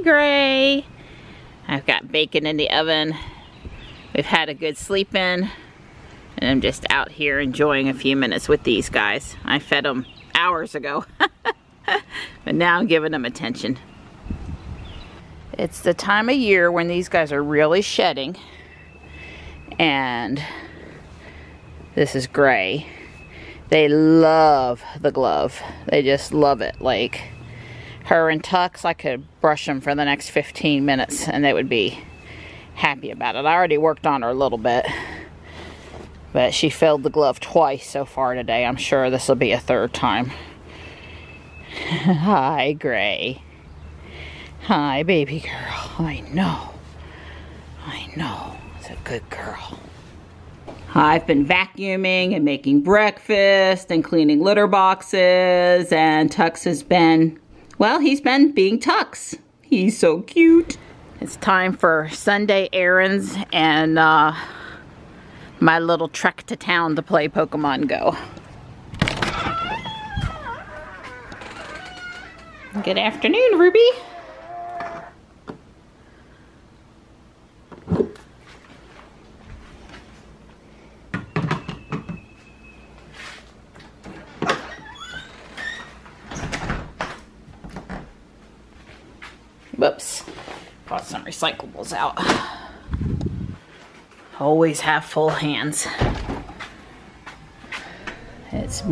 Gray. I've got bacon in the oven. We've had a good sleep in. And I'm just out here enjoying a few minutes with these guys. I fed them hours ago. But now I'm giving them attention. It's the time of year when these guys are really shedding. And this is Gray. They love the glove. They just love it. Like her and Tux, I could brush them for the next 15 minutes and they would be happy about it. I already worked on her a little bit, but she failed the glove twice so far today. I'm sure this will be a third time. Hi, Gray. Hi, baby girl. I know. It's a good girl. I've been vacuuming and making breakfast and cleaning litter boxes, and Tux has been, well, he's been being Tux. He's so cute. It's time for Sunday errands and my little trek to town to play Pokemon Go. Good afternoon, Ruby. Whoops, brought some recyclables out. Always have full hands. It's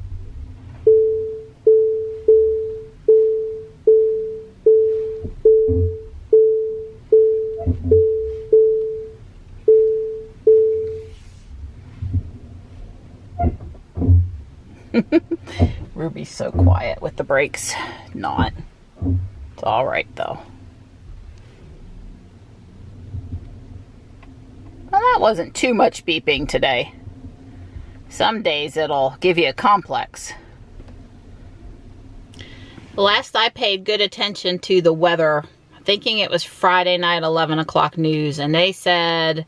Ruby's so quiet with the brakes. Not. It's all right though. Well, that wasn't too much beeping today. Some days it'll give you a complex. Last I paid good attention to the weather, thinking it was Friday night 11 o'clock news, and they said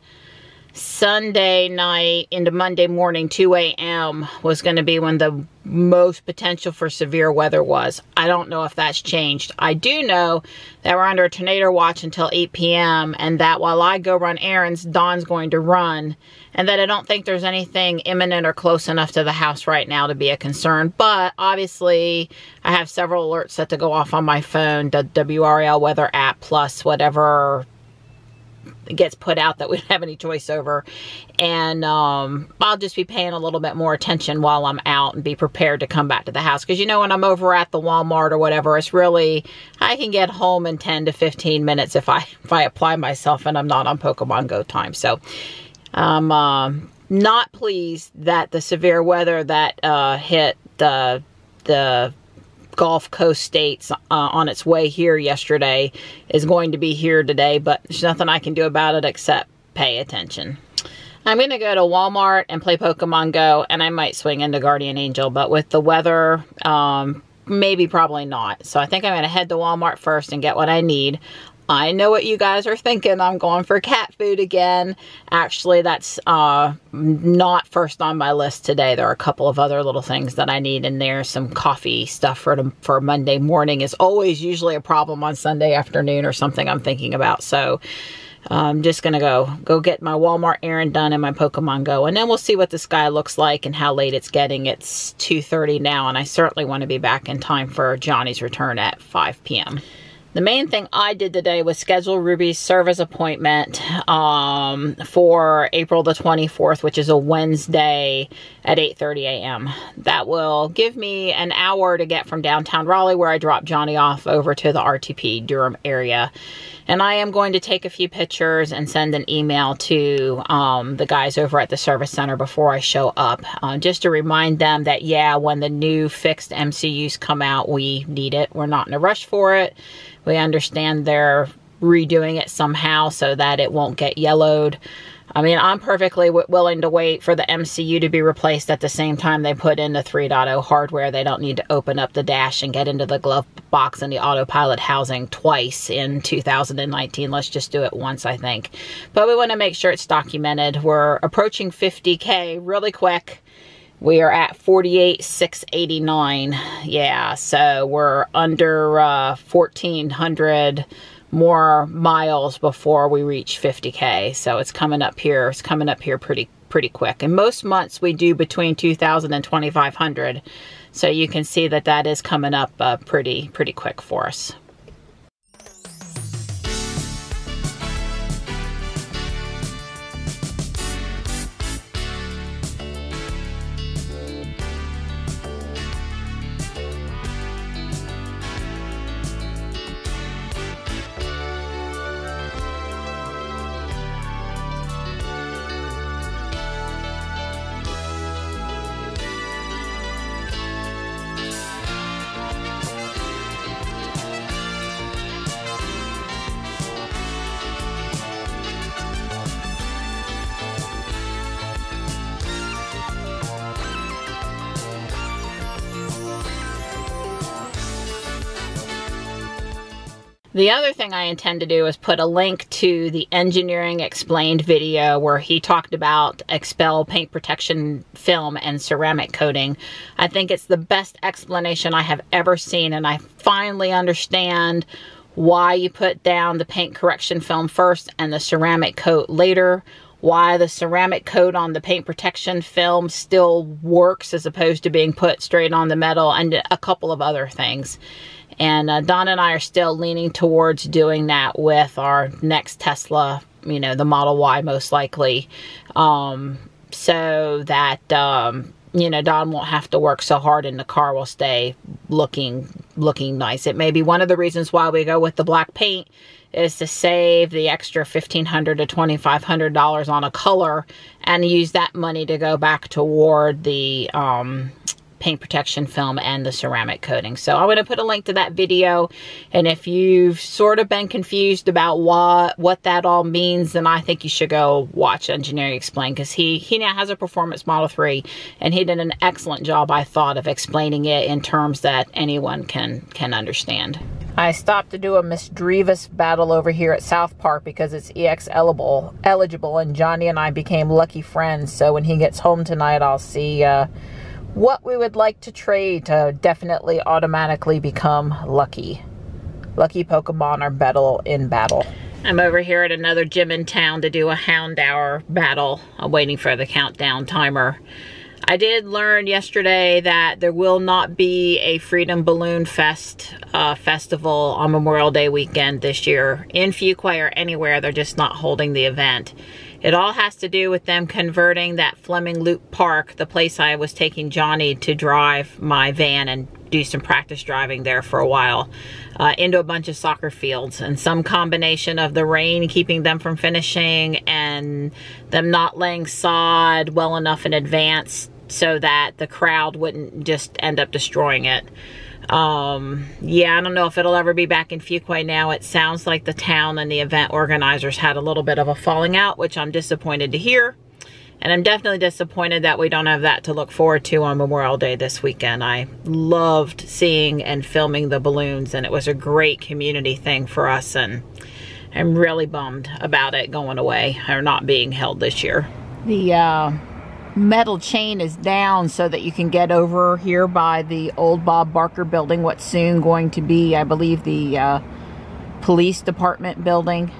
Sunday night into Monday morning 2 a.m. was going to be when the most potential for severe weather was. I don't know if that's changed. I do know that we're under a tornado watch until 8 p.m. and that while I go run errands, Dawn's going to run, and that I don't think there's anything imminent or close enough to the house right now to be a concern. But obviously I have several alerts set to go off on my phone, the WRL weather app plus whatever gets put out that we don't have any choice over, and I'll just be paying a little bit more attention while I'm out and be prepared to come back to the house, because you know when I'm over at the Walmart or whatever, it's really, I can get home in 10 to 15 minutes if I apply myself and I'm not on Pokemon Go time. So I'm not pleased that the severe weather that hit the Gulf Coast states on its way here yesterday is going to be here today, but there's nothing I can do about it except pay attention. I'm going to go to Walmart and play Pokemon Go, and I might swing into Guardian Angel, but with the weather, maybe probably not. So I think I'm going to head to Walmart first and get what I need. I know what you guys are thinking. I'm going for cat food again. Actually, that's not first on my list today. There are a couple of other little things that I need in there. Some coffee stuff for Monday morning is always usually a problem on Sunday afternoon or something I'm thinking about. So I'm just going to go get my Walmart errand done and my Pokemon Go. And then we'll see what the sky looks like and how late it's getting. It's 2:30 now, and I certainly want to be back in time for Johnny's return at 5 p.m. The main thing I did today was schedule Ruby's service appointment for April the 24th, which is a Wednesday at 8:30 a.m. That will give me an hour to get from downtown Raleigh, where I drop Johnny off, over to the RTP Durham area. And I am going to take a few pictures and send an email to the guys over at the service center before I show up, just to remind them that, yeah, when the new fixed MCUs come out, we need it. We're not in a rush for it. We understand they're redoing it somehow so that it won't get yellowed. I mean, I'm perfectly willing to wait for the MCU to be replaced at the same time they put in the 3.0 hardware. They don't need to open up the dash and get into the glove box and the autopilot housing twice in 2019. Let's just do it once, I think. But we want to make sure it's documented. We're approaching 50K really quick. We are at 48,689. Yeah, so we're under 1,400 more miles before we reach 50K. So it's coming up here. It's coming up here pretty quick. And most months we do between 2,000 and 2,500. So you can see that that is coming up pretty quick for us. The other thing I intend to do is put a link to the Engineering Explained video where he talked about Expel paint protection film and ceramic coating. I think it's the best explanation I have ever seen, and I finally understand why you put down the paint correction film first and the ceramic coat later, why the ceramic coat on the paint protection film still works as opposed to being put straight on the metal, and a couple of other things. And Don and I are still leaning towards doing that with our next Tesla, you know, the Model Y most likely, so that, you know, Don won't have to work so hard and the car will stay looking nice. It may be one of the reasons why we go with the black paint, is to save the extra $1,500 to $2,500 on a color and use that money to go back toward the paint protection film and the ceramic coating. So I'm going to put a link to that video, and if you've sort of been confused about what that all means, then I think you should go watch Engineering Explained, because he now has a Performance Model 3, and he did an excellent job, I thought, of explaining it in terms that anyone can understand. I stopped to do a Miss Drevis battle over here at South Park because it's EX eligible, and Johnny and I became lucky friends. So when he gets home tonight, I'll see what we would like to trade to definitely automatically become lucky. Lucky Pokemon are in battle. I'm over here at another gym in town to do a Hound Hour battle. I'm waiting for the countdown timer. I did learn yesterday that there will not be a Freedom Balloon Fest festival on Memorial Day weekend this year in Fuquay or anywhere. They're just not holding the event. It all has to do with them converting that Fleming Loop Park, the place I was taking Johnny to drive my van and do some practice driving there for a while, into a bunch of soccer fields. And some combination of the rain keeping them from finishing and them not laying sod well enough in advance so that the crowd wouldn't just end up destroying it. Yeah, I don't know if it'll ever be back in Fuquay now. It sounds like the town and the event organizers had a little bit of a falling out, which I'm disappointed to hear. And I'm definitely disappointed that we don't have that to look forward to on Memorial Day this weekend. I loved seeing and filming the balloons, and it was a great community thing for us, and I'm really bummed about it going away or not being held this year. The metal chain is down so that you can get over here by the old Bob Barker building, what's soon going to be, I believe, the police department building.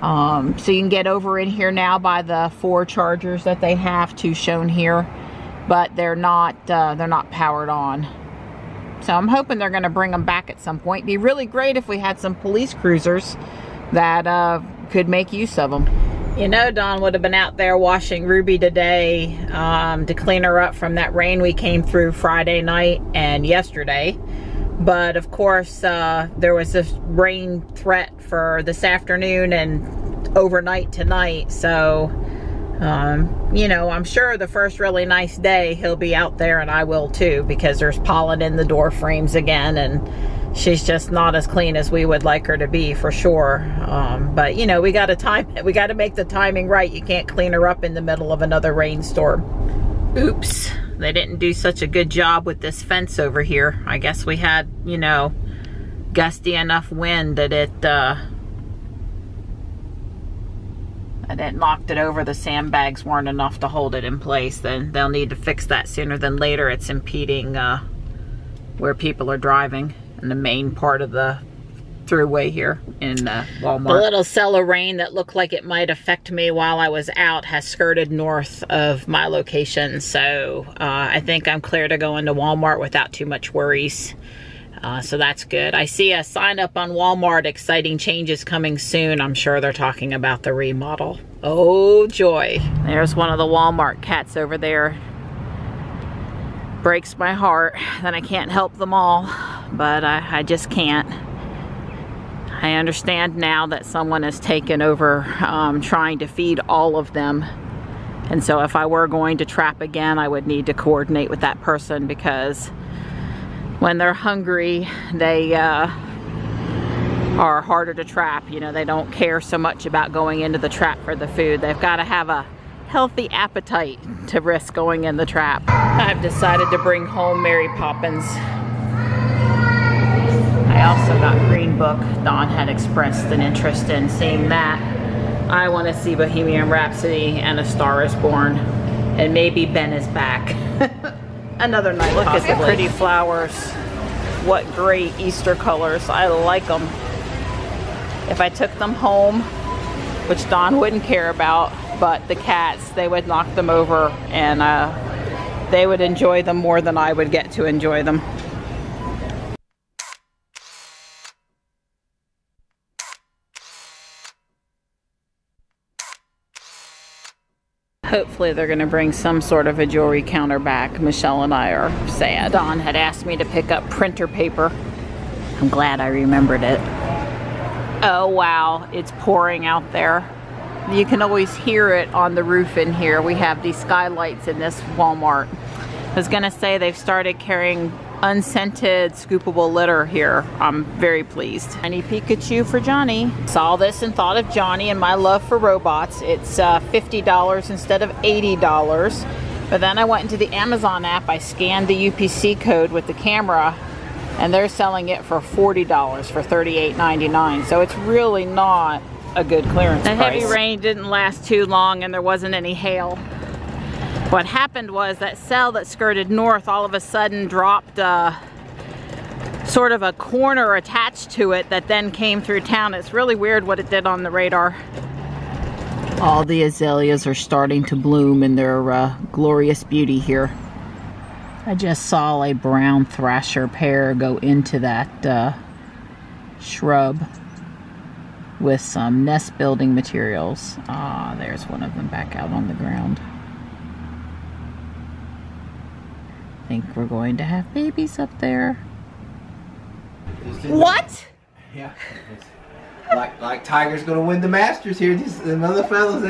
So you can get over in here now by the 4 chargers that they have, 2 shown here, but they're not powered on. So I'm hoping they're going to bring them back at some point. It'd be really great if we had some police cruisers that could make use of them. You know, Don would have been out there washing Ruby today to clean her up from that rain we came through Friday night and yesterday. But of course, there was this rain threat for this afternoon and overnight tonight. So, you know, I'm sure the first really nice day he'll be out there, and I will too, because there's pollen in the door frames again, and she's just not as clean as we would like her to be, for sure. But you know, we got to make the timing right. You can't clean her up in the middle of another rainstorm. Oops, they didn't do such a good job with this fence over here. I guess we had, you know, gusty enough wind that it knocked it over. The sandbags weren't enough to hold it in place. Then they'll need to fix that sooner than later. It's impeding where people are driving in the main part of the throughway here in Walmart. The little cell of rain that looked like it might affect me while I was out has skirted north of my location, so I think I'm clear to go into Walmart without too much worries. So that's good. I see a sign up on Walmart, exciting changes coming soon. I'm sure they're talking about the remodel. Oh joy. There's one of the Walmart cats over there. Breaks my heart that I can't help them all, but I just can't. I understand now that someone has taken over trying to feed all of them. And so if I were going to trap again, I would need to coordinate with that person, because when they're hungry, they are harder to trap. You know, they don't care so much about going into the trap for the food. They've got to have a healthy appetite to risk going in the trap. I've decided to bring home Mary Poppins. I also got Green Book. Dawn had expressed an interest in seeing that. I want to see Bohemian Rhapsody and A Star Is Born. And maybe Ben is back. Another night. Look at the pretty flowers. What great Easter colors. I like them. If I took them home, which Dawn wouldn't care about, but the cats, they would knock them over, and they would enjoy them more than I would get to enjoy them. Hopefully they're going to bring some sort of a jewelry counter back. Michelle and I are sad. Dawn had asked me to pick up printer paper. I'm glad I remembered it. Oh wow, it's pouring out there. You can always hear it on the roof in here. We have these skylights in this Walmart. I was gonna say they've started carrying unscented scoopable litter here. I'm very pleased. Tiny Pikachu for Johnny. Saw this and thought of Johnny and my love for robots. It's $50 instead of $80. But then I went into the Amazon app, I scanned the UPC code with the camera, and they're selling it for $40 for $38.99. So it's really not a good clearance price. The heavy rain didn't last too long and there wasn't any hail. What happened was that cell that skirted north all of a sudden dropped sort of a corner attached to it that then came through town. It's really weird what it did on the radar. All the azaleas are starting to bloom in their glorious beauty here. I just saw a brown thrasher pear go into that shrub with some nest building materials. Ah, there's one of them back out on the ground. I think we're going to have babies up there. What? Yeah. Like Tiger's gonna win the Masters here. Them other fellas,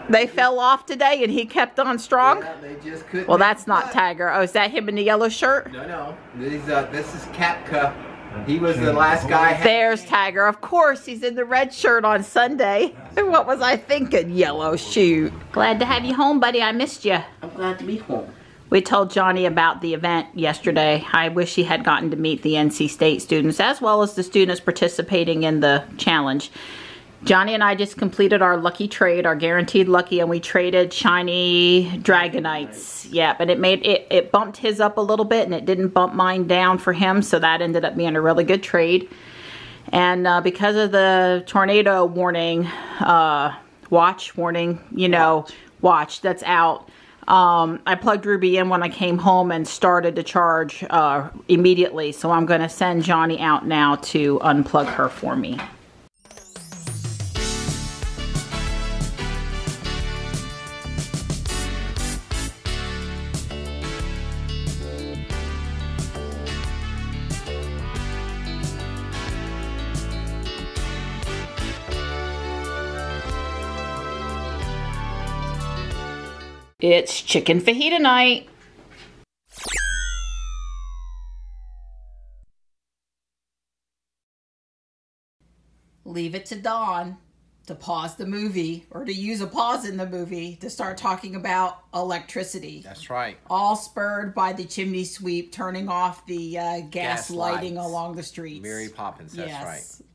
they fell off today and he kept on strong? Yeah, they just couldn't. Well, that's not Tiger. Oh, is that him in the yellow shirt? No. This is Kapka. He was the last guy. There's Tiger. Of course, he's in the red shirt on Sunday. What was I thinking? Yellow, shoot. Glad to have you home, buddy. I missed you. I'm glad to be home. We told Johnny about the event yesterday. I wish he had gotten to meet the NC State students as well as the students participating in the challenge. Johnny and I just completed our lucky trade, our guaranteed lucky, and we traded shiny Dragonites. Yeah, but it bumped his up a little bit and it didn't bump mine down for him, so that ended up being a really good trade. And because of the tornado warning, watch warning, you know, watch that's out, I plugged Ruby in when I came home and started to charge immediately. So I'm going to send Johnny out now to unplug her for me. It's chicken fajita night. Leave it to Dawn to pause the movie, or to use a pause in the movie to start talking about electricity. That's right. All spurred by the chimney sweep turning off the gas lighting lights along the streets. Mary Poppins, that's yes. right.